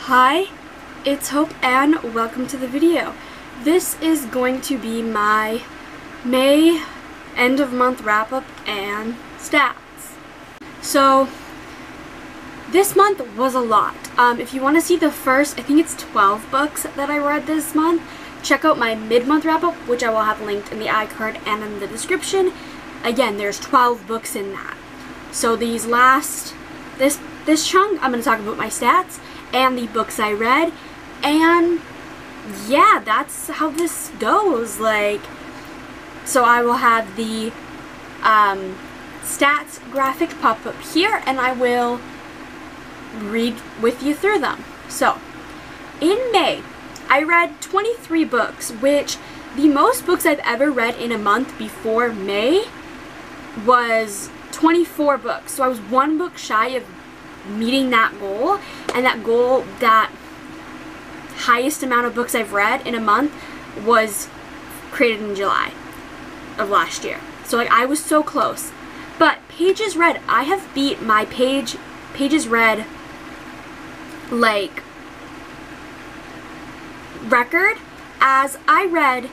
Hi, it's Hope and welcome to the video. This is going to be my May end of month wrap up and stats. So this month was a lot. If you want to see the first, I think it's 12 books that I read this month, check out my mid-month wrap up, which I will have linked in the iCard and in the description. Again, there's 12 books in that. So these this chunk, I'm going to talk about my stats and the books I read, and yeah, that's how this goes. So I will have the stats graphic pop up here, and I will read with you through them. So in May, I read 23 books, which the most books I've ever read in a month before May was 24 books. So I was one book shy of meeting that goal, and that highest amount of books I've read in a month was created in July of last year. So I was so close. But pages read, I have beat my pages read record, as I read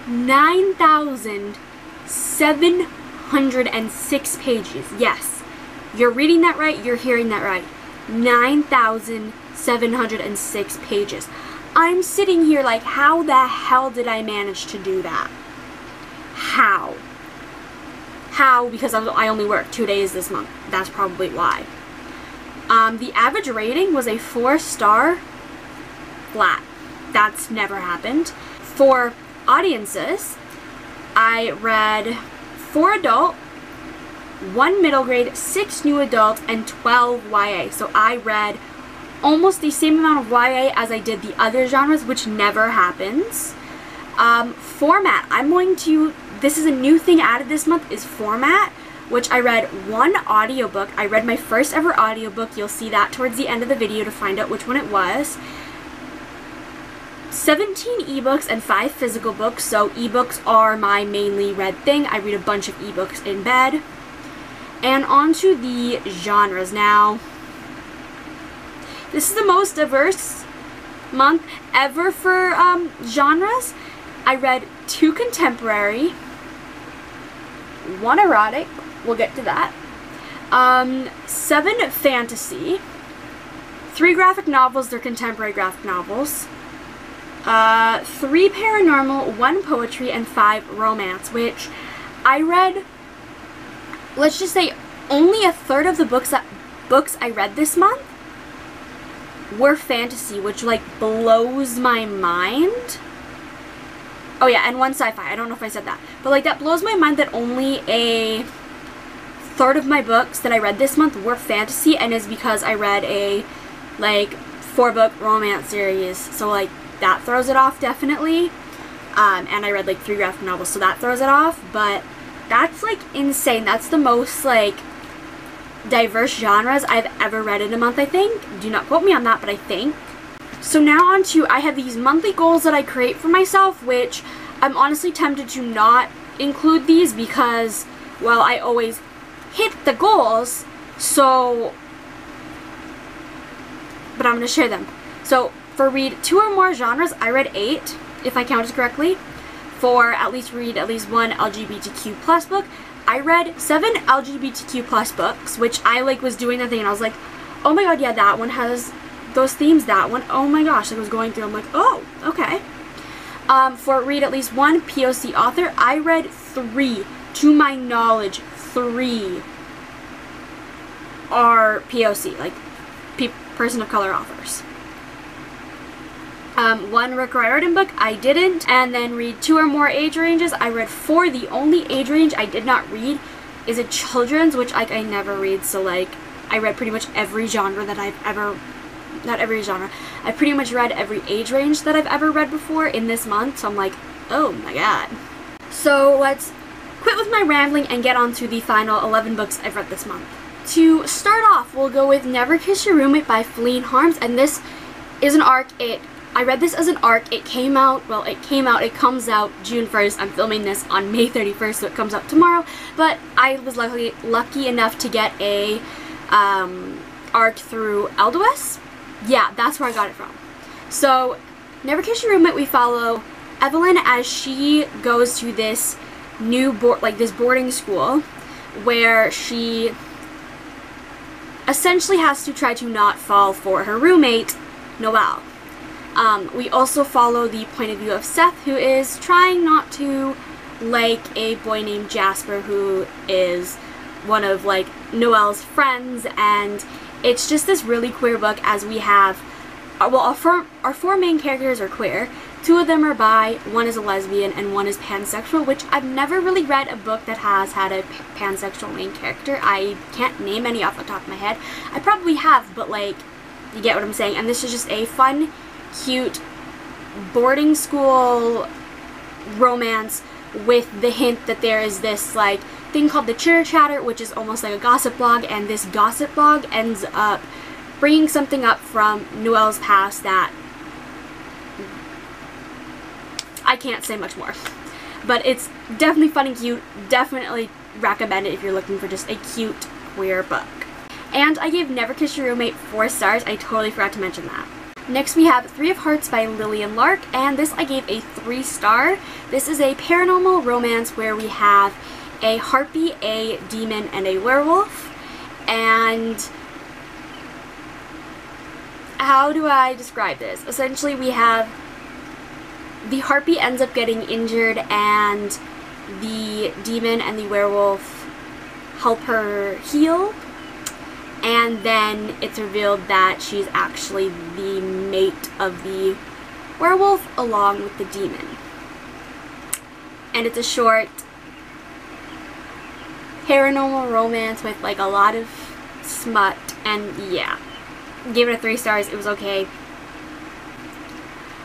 9,706 pages. Yes. You're reading that right, you're hearing that right. 9,706 pages. I'm sitting here like, how the hell did I manage to do that? How? Because I only worked 2 days this month. That's probably why. The average rating was a 4-star flat. That's never happened. For audiences, I read 4 adult, 1 middle grade, 6 new adult, and 12 YA. So I read almost the same amount of YA as I did the other genres, which never happens. Format, this is a new thing added this month, is format, which I read 1 audiobook. I read my first ever audiobook. You'll see that towards the end of the video to find out which one it was. 17 ebooks and 5 physical books. So ebooks are my mainly read thing. I read a bunch of ebooks in bed. And on to the genres now. This is the most diverse month ever for genres. I read 2 contemporary, 1 erotic, we'll get to that, 7 fantasy, 3 graphic novels, they're contemporary graphic novels, 3 paranormal, 1 poetry, and 5 romance, which I read, let's just say, only a third of the books I read this month were fantasy, which blows my mind. Oh yeah, and 1 sci-fi. I don't know if I said that, but that blows my mind that only a third of my books that I read this month were fantasy, and is because I read a 4-book romance series. So that throws it off definitely. And I read 3 graphic novels, so that throws it off. But that's insane. That's the most diverse genres I've ever read in a month, I think. Do not quote me on that, but I think. So now on to, I have these monthly goals that I create for myself, which I'm honestly tempted to not include these because, well, I always hit the goals, so, but I'm going to share them. So for read 2 or more genres, I read 8, if I counted correctly. For read at least 1 LGBTQ plus book, I read 7 LGBTQ plus books, which I was doing the thing and I was like, oh my god, yeah, that one has those themes, that one, oh my gosh, I was going through, I'm like, oh, okay. For read at least 1 POC author, I read 3, to my knowledge, 3 are POC, person of color authors. 1 Rick Riordan book, I didn't. And then read 2 or more age ranges, I read 4. The only age range I did not read is a children's, which I never read. So I read pretty much every genre that I've ever, not every genre, I pretty much read every age range that I've ever read before in this month. So I'm like, oh my god. So let's quit with my rambling and get on to the final 11 books I've read this month. To start off, we'll go with Never Kiss Your Roommate by Philline Harms, and this is an arc. I read this as an arc. It comes out June 1st. I'm filming this on May 31st, so it comes out tomorrow. But I was lucky enough to get a arc through Eldois, Yeah, that's where I got it from. So, Never Kiss Your Roommate, we follow Evelyn as she goes to this new this boarding school where she essentially has to try to not fall for her roommate, Noelle. We also follow the point of view of Seth, who is trying not to like a boy named Jasper, who is one of like Noelle's friends, and it's just this really queer book as we have, well, our four main characters are queer. Two of them are bi, one is a lesbian, and one is pansexual, which I've never really read a book that has had a pansexual main character. I can't name any off the top of my head. I probably have, but like, you get what I'm saying. And this is just a fun, cute boarding school romance with the hint that there is this like thing called the Chitter Chatter, which is almost like a gossip blog, and this gossip blog ends up bringing something up from Noelle's past that I can't say much more. But it's definitely fun and cute. Definitely recommend it if you're looking for just a cute queer book. And I gave Never Kiss Your Roommate 4 stars. I totally forgot to mention that. Next we have 3 of Hearts by Lillian Lark, and this I gave a 3-star. This is a paranormal romance where we have a harpy, a demon, and a werewolf. And how do I describe this? Essentially we have the harpy ends up getting injured, and the demon and the werewolf help her heal. And then it's revealed that she's actually the mate of the werewolf along with the demon. And it's a short paranormal romance with like a lot of smut, and yeah. Gave it a 3 stars. It was okay.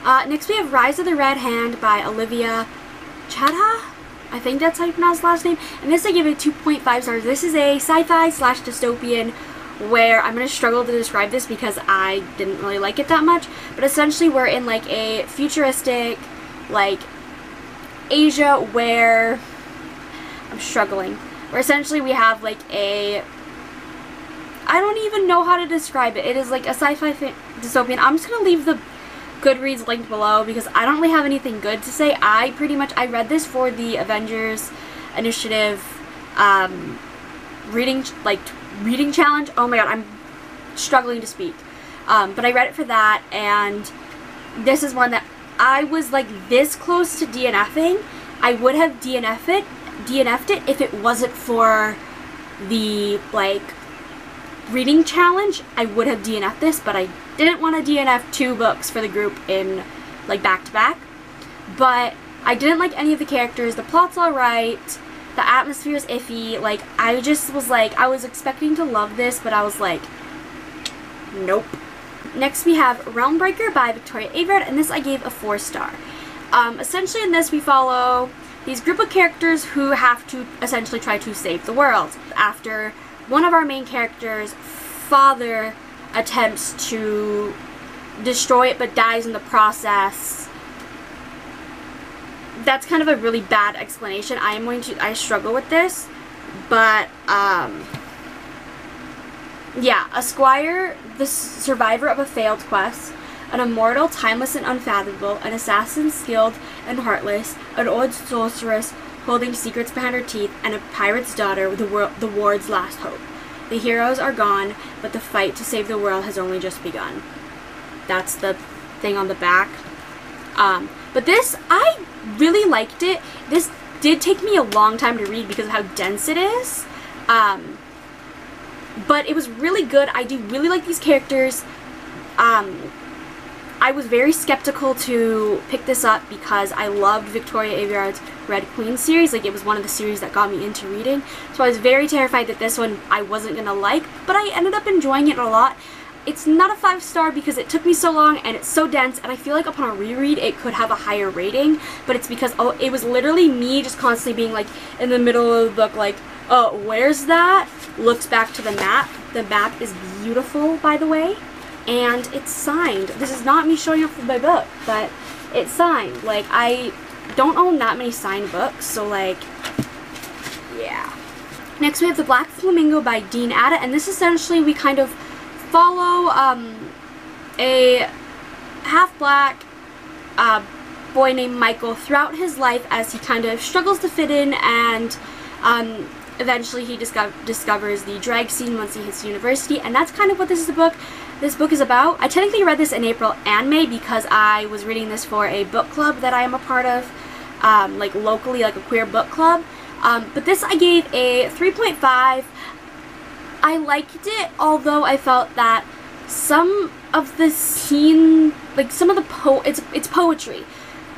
Next we have Rise of the Red Hand by Olivia Chadha. I think that's how you pronounce the last name. And this I give it 2.5 stars. This is a sci-fi / dystopian where I'm going to struggle to describe this because I didn't really like it that much. But essentially we're in like a futuristic, like, Asia where I'm struggling. Where essentially we have like a, I don't even know how to describe it. It is like a sci-fi dystopian. I'm just going to leave the Goodreads linked below because I don't really have anything good to say. I read this for the Avengers Initiative reading challenge. Oh my god, I'm struggling to speak. But I read it for that, and this is one that I was like this close to DNFing. I would have DNF'd it if it wasn't for the like reading challenge. I would have DNF'd this, but I didn't want to DNF 2 books for the group in like back-to-back. But I didn't like any of the characters. The plot's alright. The atmosphere is iffy. Like, I just was like, I was expecting to love this, but I was like, nope. Next we have Roundbreaker by Victoria Aveyard, and this I gave a 4-star. Essentially in this we follow these group of characters who have to essentially try to save the world. After one of our main characters' father attempts to destroy it but dies in the process. That's kind of a really bad explanation. I struggle with this, but yeah, a squire, the survivor of a failed quest, an immortal, timeless and unfathomable, an assassin skilled and heartless, an old sorceress holding secrets behind her teeth, and a pirate's daughter, the ward's last hope. The heroes are gone, but the fight to save the world has only just begun. That's the thing on the back. But this, I really liked it. This did take me a long time to read because of how dense it is. But it was really good. I do really like these characters. I was very skeptical to pick this up because I loved Victoria Aveyard's Red Queen series. Like, it was one of the series that got me into reading. So I was very terrified that this one I wasn't going to like, but I ended up enjoying it a lot. It's not a 5-star because it took me so long and it's so dense, and I feel like upon a reread it could have a higher rating, but it's because it was literally me just constantly being like in the middle of the book like, oh, where's that? Looks back to the map. The map is beautiful, by the way, and it's signed. This is not me showing off my book, but it's signed. Like, I don't own that many signed books, so like, yeah. Next we have The Black Flamingo by Atta, and this essentially we kind of follow a half-black boy named Michael throughout his life as he kind of struggles to fit in, and eventually he discovers the drag scene once he hits university, and that's kind of what this book is about. I technically read this in April and May because I was reading this for a book club that I am a part of, like locally, like a queer book club. But this I gave a 3.5. I liked it, although I felt that some of the scene, like some of the it's poetry,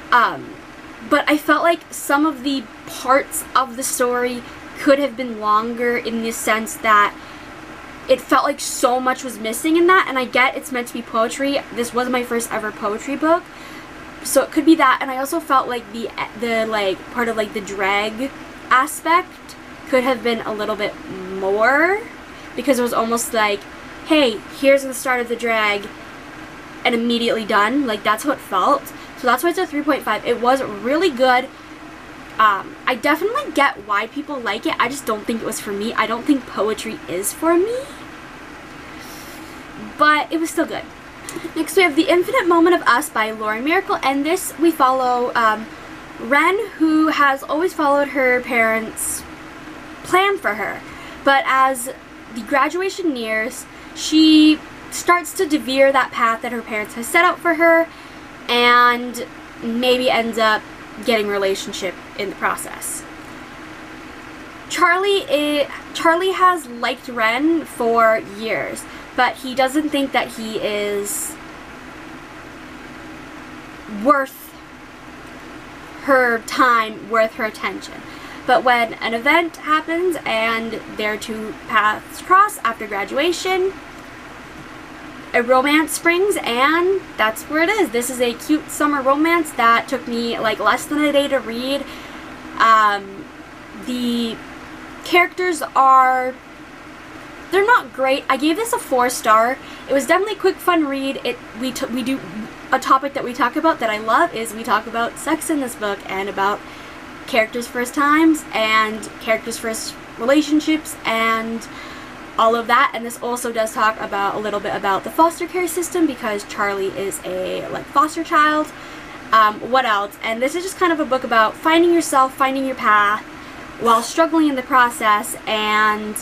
but I felt like some of the parts of the story could have been longer, in the sense that it felt like so much was missing in that. And I get it's meant to be poetry. This was my first ever poetry book, so it could be that. And I also felt like the like part of like the drag aspect could have been a little bit more, because it was almost like, hey, here's the start of the drag and immediately done. Like, that's how it felt. So that's why it's a 3.5. It was really good. I definitely get why people like it. I just don't think it was for me. I don't think poetry is for me. But it was still good. Next we have The Infinite Moment of Us by Myracle, and this we follow Ren, who has always followed her parents' plan for her. But as the graduation nears, she starts to deviate that path that her parents have set out for her, and maybe ends up getting a relationship in the process. Charlie has liked Ren for years, but he doesn't think that he is worth her time, worth her attention. But when an event happens and their two paths cross after graduation, a romance springs, and that's where it is. This is a cute summer romance that took me like less than a day to read. The characters they're not great. I gave this a 4-star. It was definitely a quick, fun read. We do a topic that we talk about that I love is we talk about sex in this book, and about characters' first times and characters' first relationships and all of that. And this also does talk about a little bit about the foster care system, because Charlie is a like foster child. What else? And this is just kind of a book about finding yourself, finding your path while struggling in the process, and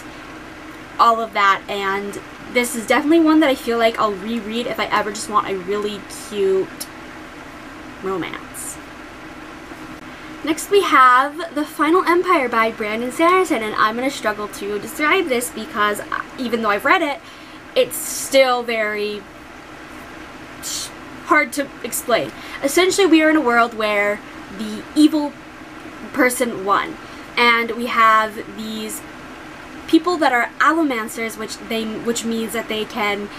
all of that. And this is definitely one that I feel like I'll reread if I ever just want a really cute romance. Next we have The Final Empire by Brandon Sanderson, and I'm going to struggle to describe this because even though I've read it, it's still very hard to explain. Essentially, we are in a world where the evil person won, and we have these people that are allomancers, which means that they can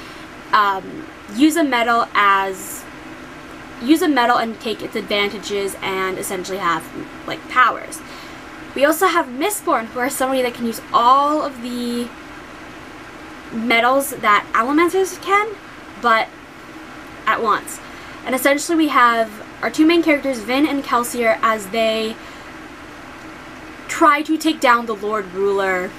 use a metal and take its advantages and essentially have like powers. We also have Mistborn, who are somebody that can use all of the metals that allomancers can, but at once. And essentially we have our two main characters, Vin and Kelsier, as they try to take down the Lord Ruler,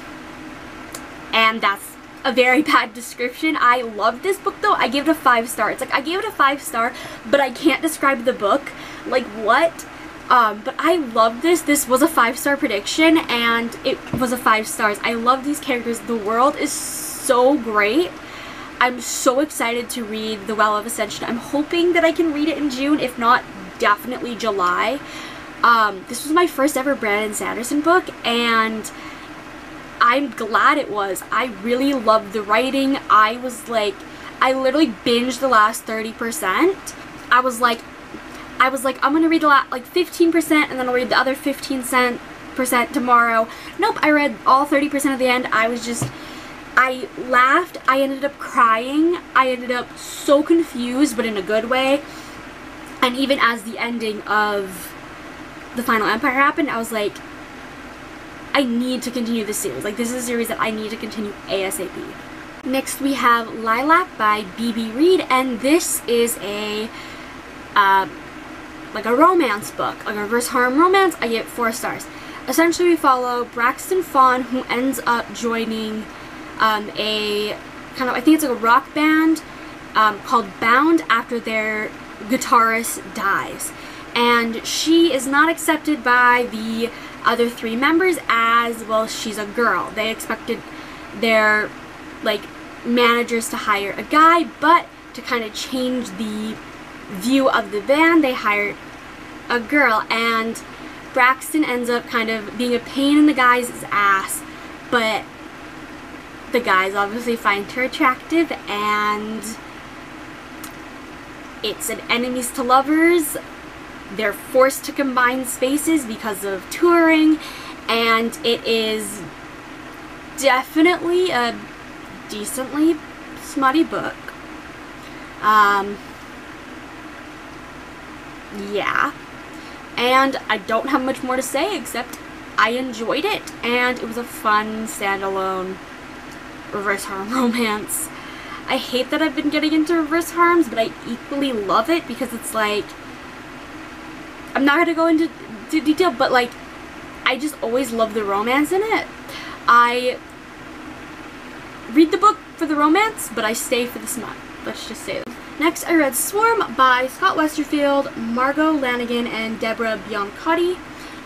and that's a very bad description. I loved this book though. I gave it a 5-star. It's like I gave it a 5-star, but I can't describe the book. Like what? But I loved this. This was a 5-star prediction, and it was a 5 stars. I love these characters. The world is so great. I'm so excited to read The Well of Ascension. I'm hoping that I can read it in June, if not, definitely July. This was my first ever Brandon Sanderson book, and I'm glad it was. I really loved the writing. I literally binged the last 30%. I was like, I'm gonna read the last, like 15%, and then I'll read the other 15% tomorrow. Nope, I read all 30% at the end. I laughed. I ended up crying. I ended up so confused, but in a good way. And even as the ending of The Final Empire happened, I was like, I need to continue this series. Like, this is a series that I need to continue ASAP. Next we have Lilac by B.B. Reid, and this is a like a romance book, like a reverse harem romance. I give it 4 stars. Essentially we follow Braxton Fawn, who ends up joining a kind of, I think it's like a rock band, called Bound after their guitarist dies. And she is not accepted by the other 3 members as, well, she's a girl. They expected their, like, managers to hire a guy, but to kind of change the view of the band, they hired a girl. And Braxton ends up kind of being a pain in the guy's ass, but the guys obviously find her attractive, and it's an enemies to lovers. They're forced to combine spaces because of touring, and it is definitely a decently smutty book. Yeah. And I don't have much more to say except I enjoyed it, and it was a fun standalone reverse harem romance. I hate that I've been getting into reverse harems, but I equally love it because it's like, I'm not going to go into detail, but like, I just always love the romance in it. I read the book for the romance, but I stay for the smut. Let's just say that. Next, I read Swarm by Scott Westerfeld, Margo, Lanagan, and Deborah Biancotti,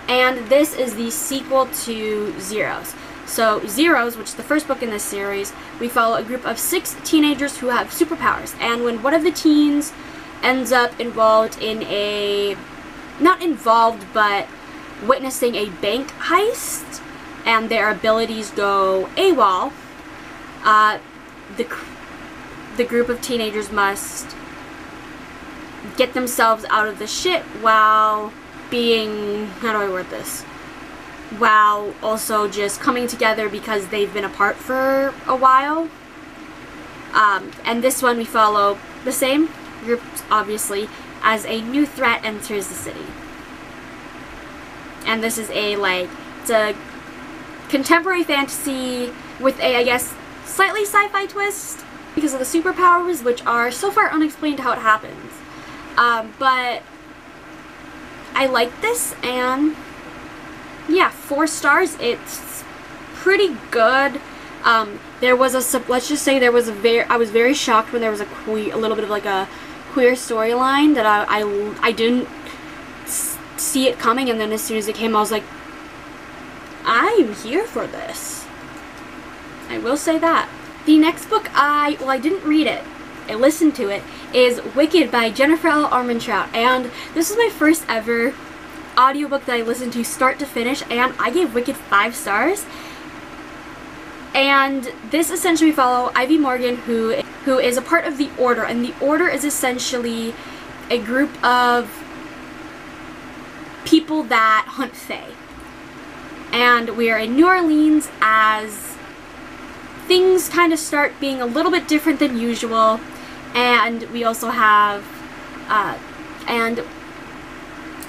and this is the sequel to Zeros. So Zeros, which is the first book in this series, we follow a group of 6 teenagers who have superpowers, and when one of the teens ends up involved in a, not involved, but witnessing a bank heist, and their abilities go AWOL, the group of teenagers must get themselves out of the shit while being, how do I word this? While also just coming together because they've been apart for a while. And this one we follow the same group, obviously, as a new threat enters the city. And this is a, like, it's a contemporary fantasy with a, I guess, slightly sci-fi twist because of the superpowers, which are so far unexplained how it happens. But I like this, and yeah, 4 stars. It's pretty good. There was a, let's just say there was a I was very shocked when there was a little bit of like a queer storyline that I didn't see it coming, and then as soon as it came, I was like, I'm here for this. I will say that. The next book I didn't read it, I listened to it, is Wicked by Jennifer L. Armentrout, and this is my first ever audiobook that I listened to start to finish, and I gave Wicked 5 stars. And this essentially we follow Ivy Morgan, who is a part of the Order, and the Order is essentially a group of people that hunt fae. And we are in New Orleans as things kind of start being a little bit different than usual, and we also have and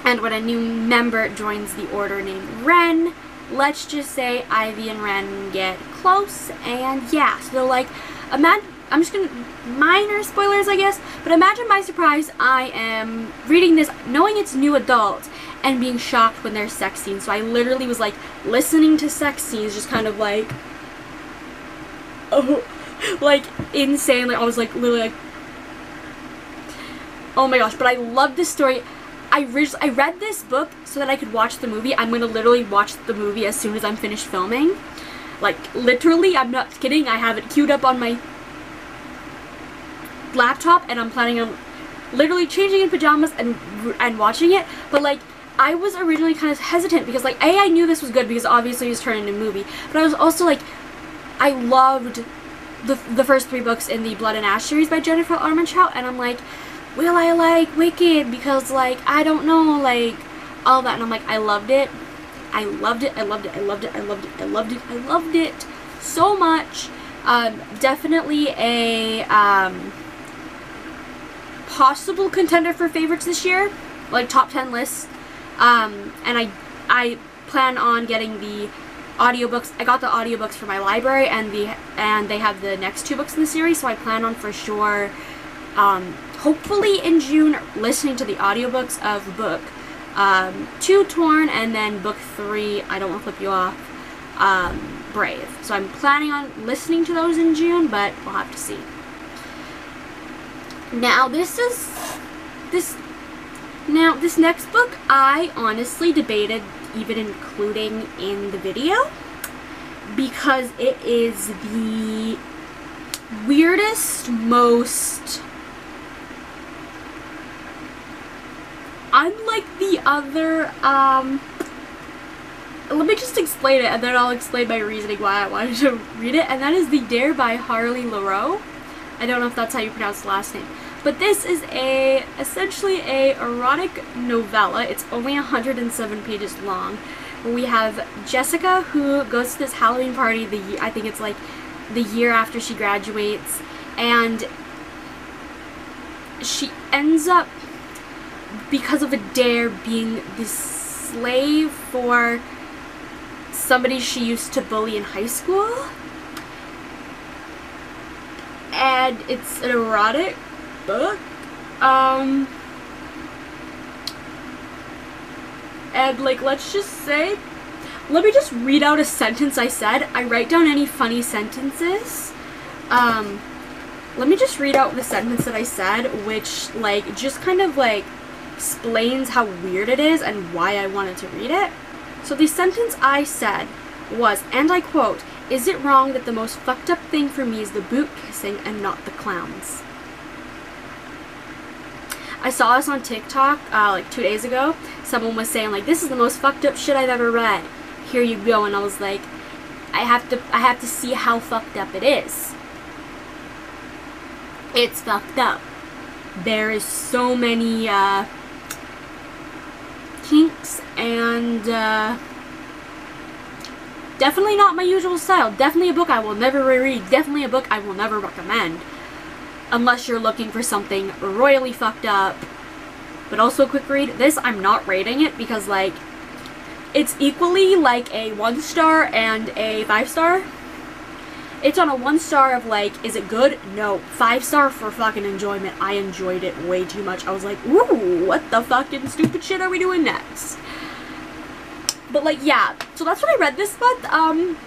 when a new member joins the Order named Ren, let's just say Ivy and Ren get close, and yeah, so like, I'm just gonna, minor spoilers I guess, but imagine my surprise, I am reading this knowing it's new adult and being shocked when there's sex scenes. So I literally was like listening to sex scenes, just kind of like, oh, like insane. Like I was like literally like, oh my gosh. But I love this story. I read this book so that I could watch the movie. I'm gonna literally watch the movie as soon as I'm finished filming. Like literally, I'm not kidding. I have it queued up on my laptop, and I'm planning on literally changing in pajamas and watching it. But like, I was originally kind of hesitant because like, I knew this was good because obviously it was turning into a movie, but I was also like, I loved the first 3 books in the Blood and Ash series by Jennifer Armentrout, and I'm like, will I like Wicked? Because like, I don't know, like all that, and I'm like, I loved it. I loved it. I loved it. I loved it. I loved it. I loved it. I loved it so much. Definitely a possible contender for favorites this year, like top 10 lists. And I plan on getting the audiobooks. I got the audiobooks for my library, and they have the next 2 books in the series, so I plan on for sure, hopefully in June, listening to the audiobooks of book 2, Torn, and then book 3, I Don't Want to Flip You Off, Brave. So I'm planning on listening to those in June, but we'll have to see. Now this next book I honestly debated even including in the video because it is the weirdest, most unlike the other, let me just explain it and then I'll explain my reasoning why I wanted to read it, and that is The Dare by Harley Laroux. I don't know if that's how you pronounce the last name. But this is essentially a erotic novella. It's only 107 pages long. We have Jessica, who goes to this Halloween party, I think it's like the year after she graduates, and she ends up, because of a dare, being the slave for somebody she used to bully in high school. And it's an erotic book. And like, let's just say, let me just read out a sentence I said. I write down any funny sentences. Let me just read out the sentence that I said, which like just kind of like explains how weird it is and why I wanted to read it. So the sentence I said was, and I quote, "Is it wrong that the most fucked up thing for me is the boot kissing and not the clowns?" I saw this on TikTok like 2 days ago. Someone was saying like, "This is the most fucked up shit I've ever read. Here you go." And I was like, I have to see how fucked up it is. It's fucked up. There is so many kinks and definitely not my usual style. Definitely a book I will never reread. Definitely a book I will never recommend. Unless you're looking for something royally fucked up. But also a quick read. This, I'm not rating it because, like, it's equally like a 1-star and a 5-star. It's on a 1-star of, like, is it good? No. 5-star for fucking enjoyment. I enjoyed it way too much. I was like, ooh, what the fucking stupid shit are we doing next? But, like, yeah. So that's what I read this month.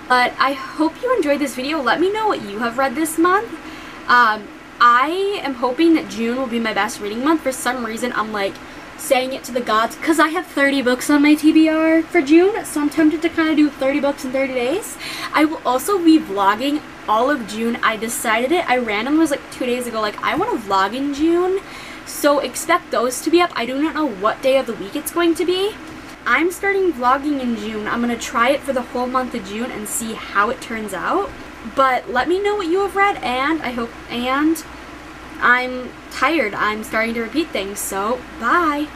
But I hope you enjoyed this video. Let me know what you have read this month. I am hoping that June will be my best reading month. For some reason, I'm like saying it to the gods because I have 30 books on my TBR for June, so I'm tempted to kind of do 30 books in 30 days. I will also be vlogging all of June. I decided it. I randomly was like 2 days ago, like, I want to vlog in June, so expect those to be up. I do not know what day of the week it's going to be. I'm starting vlogging in June. I'm going to try it for the whole month of June and see how it turns out. But let me know what you have read, and I'm tired. I'm starting to repeat things, so bye.